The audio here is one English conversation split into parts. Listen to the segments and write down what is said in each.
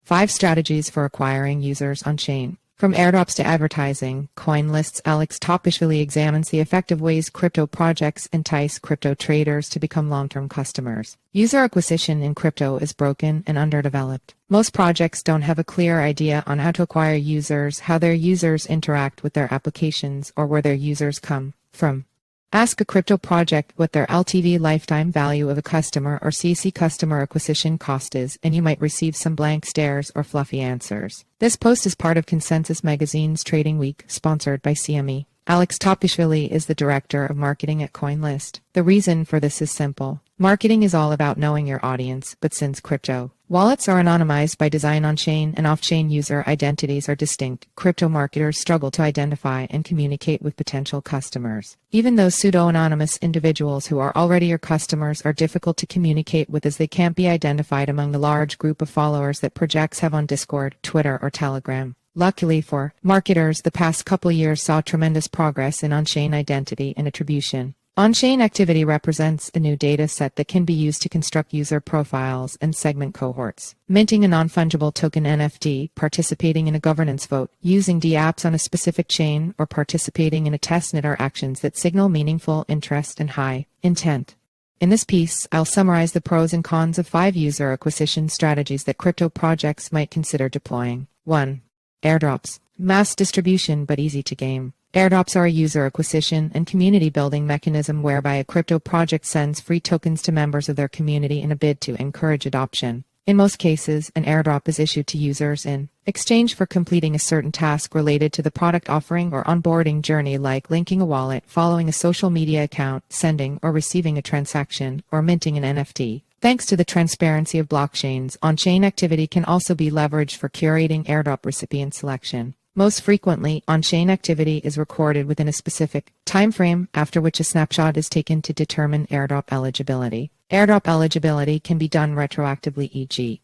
5 strategies for acquiring users on-chain. From airdrops to advertising, CoinList's Topchishvili examines the effective ways crypto projects entice crypto traders to become long-term customers. User acquisition in crypto is broken and underdeveloped. Most projects don't have a clear idea on how to acquire users, how their users interact with their applications, or where their users come from. Ask a crypto project what their LTV lifetime value of a customer or CC customer acquisition cost is, and you might receive some blank stares or fluffy answers. This post is part of Consensus Magazine's Trading Week, sponsored by CME. Topchishvili is the director of marketing at CoinList. The reason for this is simple. Marketing is all about knowing your audience, but since crypto wallets are anonymized by design, on-chain and off-chain user identities are distinct, crypto marketers struggle to identify and communicate with potential customers. Even those pseudo-anonymous individuals who are already your customers are difficult to communicate with, as they can't be identified among the large group of followers that projects have on Discord, Twitter, or Telegram. Luckily for marketers, the past couple years saw tremendous progress in on-chain identity and attribution. On-chain activity represents a new data set that can be used to construct user profiles and segment cohorts. Minting a non-fungible token NFT, participating in a governance vote, using dApps on a specific chain, or participating in a testnet are actions that signal meaningful interest and high intent. In this piece, I'll summarize the pros and cons of 5 user acquisition strategies that crypto projects might consider deploying. 1. Airdrops. Mass distribution but easy to game. Airdrops are a user acquisition and community building mechanism whereby a crypto project sends free tokens to members of their community in a bid to encourage adoption. In most cases, an airdrop is issued to users in exchange for completing a certain task related to the product offering or onboarding journey, like linking a wallet, following a social media account, sending or receiving a transaction, or minting an NFT. Thanks to the transparency of blockchains, on-chain activity can also be leveraged for curating airdrop recipient selection. Most frequently, on-chain activity is recorded within a specific time frame, after which a snapshot is taken to determine airdrop eligibility. Airdrop eligibility can be done retroactively, e.g.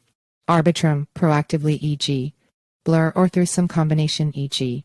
Arbitrum, proactively, e.g. Blur, or through some combination, e.g.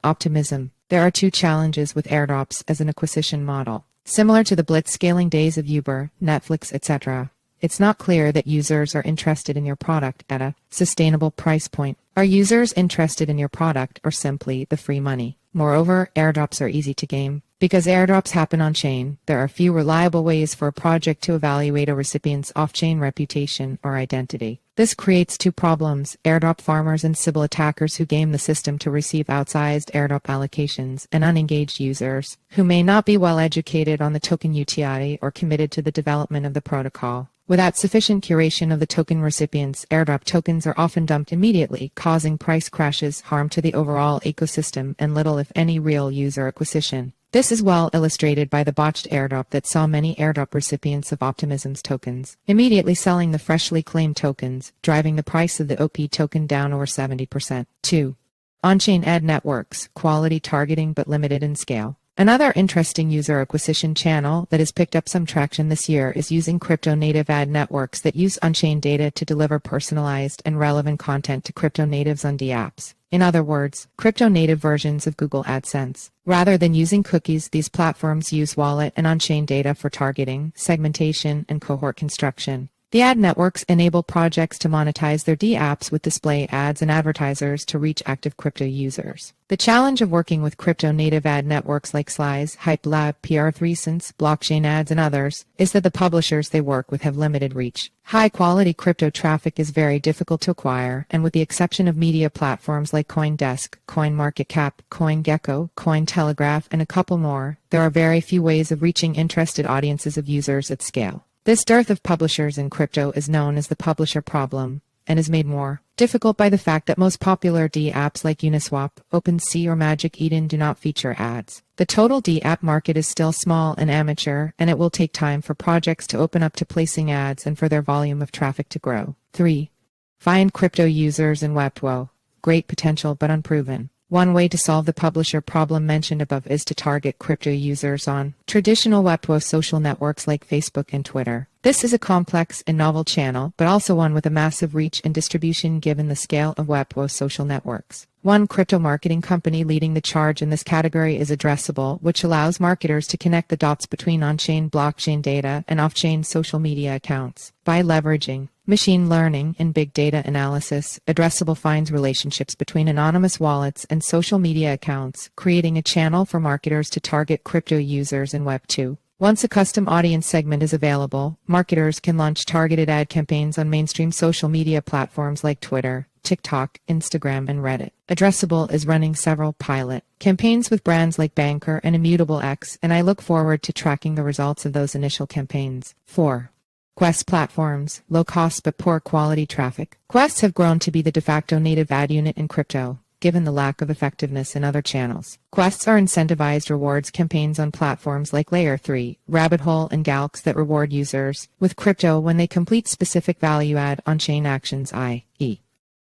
Optimism. There are 2 challenges with airdrops as an acquisition model. Similar to the blitzscaling days of Uber, Netflix, etc., it's not clear that users are interested in your product at a sustainable price point. Are users interested in your product or simply the free money? Moreover, airdrops are easy to game. Because airdrops happen on-chain, there are few reliable ways for a project to evaluate a recipient's off-chain reputation or identity. This creates 2 problems: airdrop farmers and Sybil attackers who game the system to receive outsized airdrop allocations, and unengaged users who may not be well educated on the token utility or committed to the development of the protocol. Without sufficient curation of the token recipients, airdrop tokens are often dumped immediately, causing price crashes, harm to the overall ecosystem, and little if any real user acquisition. This is well illustrated by the botched airdrop that saw many airdrop recipients of Optimism's tokens immediately selling the freshly claimed tokens, driving the price of the OP token down over 70%. 2. On-chain ad networks, quality targeting but limited in scale. Another interesting user acquisition channel that has picked up some traction this year is using crypto-native ad networks that use on-chain data to deliver personalized and relevant content to crypto natives on dApps. In other words, crypto-native versions of Google AdSense. Rather than using cookies, these platforms use wallet and on-chain data for targeting, segmentation, and cohort construction. The ad networks enable projects to monetize their dApps with display ads and advertisers to reach active crypto users. The challenge of working with crypto-native ad networks like Slice, HypeLab, PR3Sense, Blockchain Ads, and others is that the publishers they work with have limited reach. High-quality crypto traffic is very difficult to acquire, and with the exception of media platforms like CoinDesk, CoinMarketCap, CoinGecko, Cointelegraph, and a couple more, there are very few ways of reaching interested audiences of users at scale. This dearth of publishers in crypto is known as the publisher problem, and is made more difficult by the fact that most popular dApps like Uniswap, OpenSea, or Magic Eden do not feature ads. The total dApp market is still small and amateur, and it will take time for projects to open up to placing ads and for their volume of traffic to grow. 3. Find crypto users in Web2. Great potential but unproven. One way to solve the publisher problem mentioned above is to target crypto users on traditional Web2 social networks like Facebook and Twitter. This is a complex and novel channel, but also one with a massive reach and distribution given the scale of Web2 social networks. One crypto marketing company leading the charge in this category is Addressable, which allows marketers to connect the dots between on-chain blockchain data and off-chain social media accounts. By leveraging Machine learning and big data analysis. Addressable finds relationships between anonymous wallets and social media accounts, creating a channel for marketers to target crypto users in Web 2. Once a custom audience segment is available, marketers can launch targeted ad campaigns on mainstream social media platforms like Twitter, TikTok, Instagram, and Reddit. Addressable is running several pilot campaigns with brands like Banker and Immutable X, and I look forward to tracking the results of those initial campaigns. 4. Quest platforms, low cost but poor quality traffic. Quests have grown to be the de facto native ad unit in crypto, given the lack of effectiveness in other channels. Quests are incentivized rewards campaigns on platforms like Layer 3, Rabbit Hole, and Galx that reward users with crypto when they complete specific value-add on-chain actions, i.e.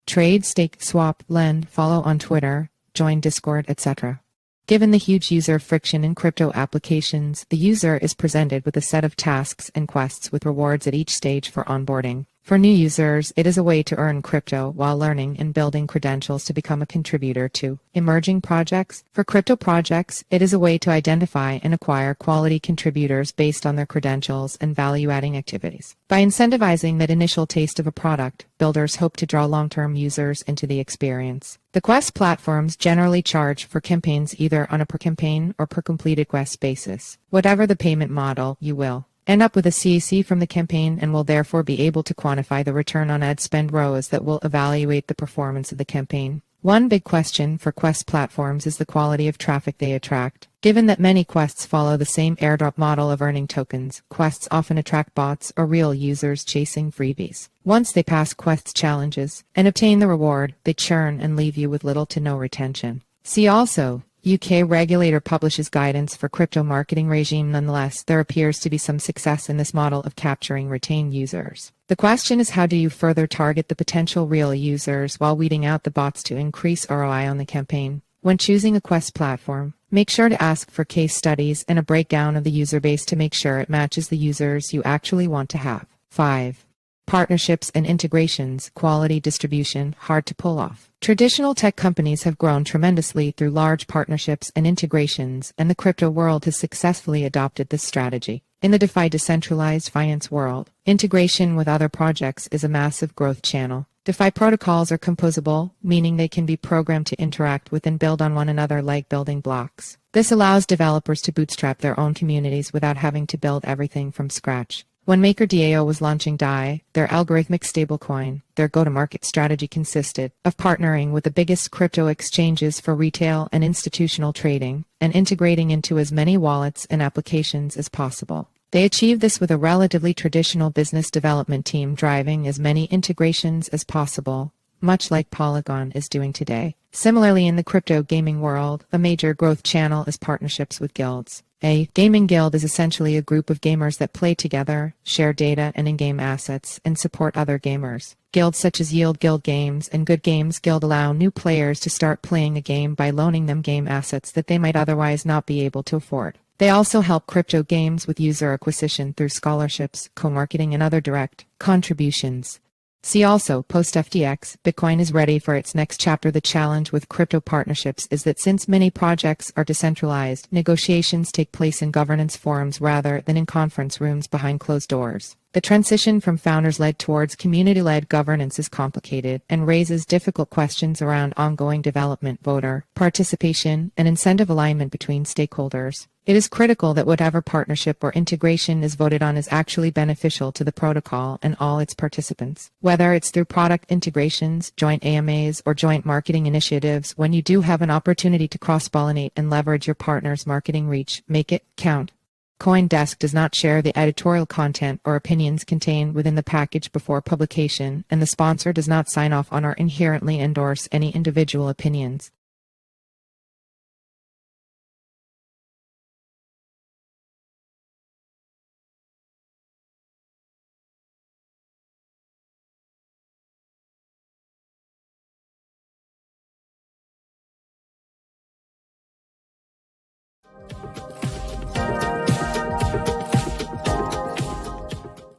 trade, stake, swap, lend, follow on Twitter, join Discord, etc. Given the huge user friction in crypto applications, the user is presented with a set of tasks and quests with rewards at each stage for onboarding. For new users, it is a way to earn crypto while learning and building credentials to become a contributor to emerging projects. For crypto projects, it is a way to identify and acquire quality contributors based on their credentials and value-adding activities. By incentivizing that initial taste of a product, builders hope to draw long-term users into the experience. The quest platforms generally charge for campaigns either on a per-campaign or per-completed quest basis. Whatever the payment model, you will end up with a CAC from the campaign and will therefore be able to quantify the return on ad spend ROAS that will evaluate the performance of the campaign. One big question for quest platforms is the quality of traffic they attract. Given that many quests follow the same airdrop model of earning tokens, quests often attract bots or real users chasing freebies. Once they pass quests challenges and obtain the reward, they churn and leave you with little to no retention. See also, UK regulator publishes guidance for crypto marketing regime. Nonetheless, there appears to be some success in this model of capturing retained users. The question is, how do you further target the potential real users while weeding out the bots to increase ROI on the campaign? When choosing a quest platform, make sure to ask for case studies and a breakdown of the user base to make sure it matches the users you actually want to have. 5. Partnerships and integrations, quality distribution, hard to pull off. Traditional tech companies have grown tremendously through large partnerships and integrations, and the crypto world has successfully adopted this strategy. In the DeFi decentralized finance world, integration with other projects is a massive growth channel. DeFi protocols are composable, meaning they can be programmed to interact with and build on one another like building blocks. This allows developers to bootstrap their own communities without having to build everything from scratch. When MakerDAO was launching DAI, their algorithmic stablecoin, their go-to-market strategy consisted of partnering with the biggest crypto exchanges for retail and institutional trading, and integrating into as many wallets and applications as possible. They achieved this with a relatively traditional business development team driving as many integrations as possible, much like Polygon is doing today. Similarly, in the crypto gaming world, a major growth channel is partnerships with guilds. A gaming guild is essentially a group of gamers that play together, share data and in-game assets, and support other gamers. Guilds such as Yield Guild Games and Good Games Guild allow new players to start playing a game by loaning them game assets that they might otherwise not be able to afford. They also help crypto games with user acquisition through scholarships, co-marketing, and other direct contributions. See also, post-FTX, Bitcoin is ready for its next chapter. The challenge with crypto partnerships is that since many projects are decentralized, negotiations take place in governance forums rather than in conference rooms behind closed doors. The transition from founders-led towards community-led governance is complicated and raises difficult questions around ongoing development, voter participation, and incentive alignment between stakeholders. It is critical that whatever partnership or integration is voted on is actually beneficial to the protocol and all its participants. Whether it's through product integrations, joint AMAs, or joint marketing initiatives, when you do have an opportunity to cross-pollinate and leverage your partner's marketing reach, make it count. CoinDesk does not share the editorial content or opinions contained within the package before publication, and the sponsor does not sign off on or inherently endorse any individual opinions.